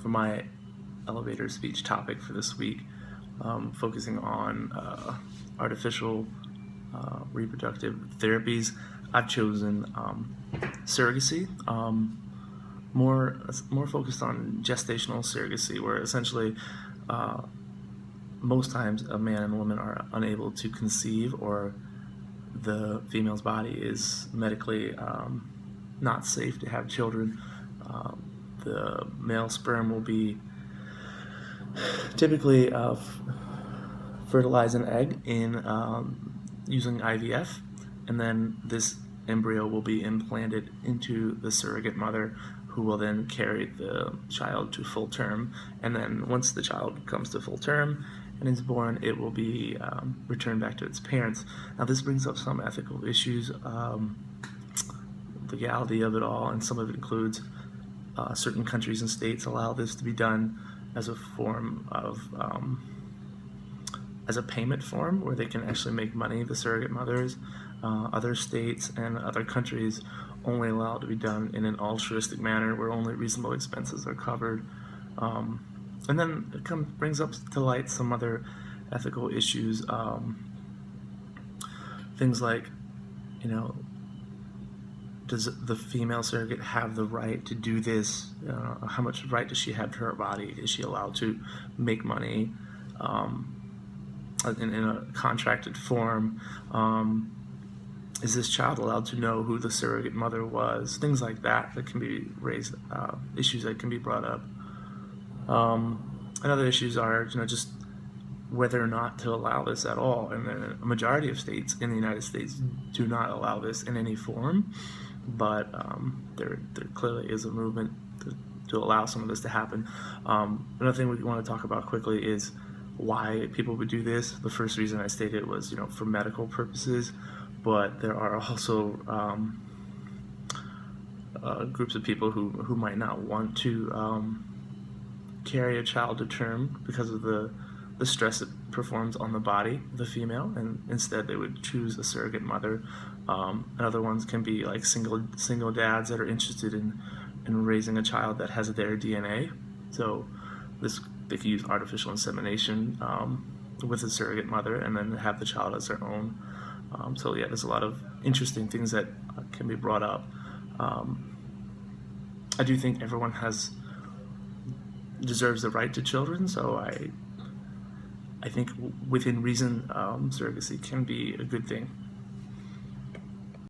for my elevator speech topic for this week, focusing on artificial reproductive therapies. I've chosen surrogacy, more focused on gestational surrogacy, where essentially most times a man and woman are unable to conceive, or the female's body is medically not safe to have children. The male sperm will be typically fertilize an egg in using IVF, and then this embryo will be implanted into the surrogate mother, who will then carry the child to full term. And then once the child comes to full term and is born, it will be returned back to its parents. Now this brings up some ethical issues, legality of it all, and some of it includes certain countries and states allow this to be done as a form of as a payment form where they can actually make money, the surrogate mothers. Other states and other countries only allow it to be done in an altruistic manner where only reasonable expenses are covered. And then it brings up to light some other ethical issues. Things like, does the female surrogate have the right to do this? How much right does she have to her body? Is she allowed to make money in a contracted form? Is this child allowed to know who the surrogate mother was? Things like that can be raised, issues that can be brought up. And other issues are, just whether or not to allow this at all. And a majority of states in the United States do not allow this in any form, but there clearly is a movement to allow some of this to happen. Another thing we want to talk about quickly is why people would do this. The first reason I stated was, for medical purposes, but there are also groups of people who might not want to carry a child to term because of the stress it performs on the body of the female, and instead they would choose a surrogate mother. And other ones can be like single dads that are interested in raising a child that has their DNA. So they can use artificial insemination with a surrogate mother and then have the child as their own. So yeah, there's a lot of interesting things that can be brought up. I do think everyone deserves the right to children, so I think within reason, surrogacy can be a good thing.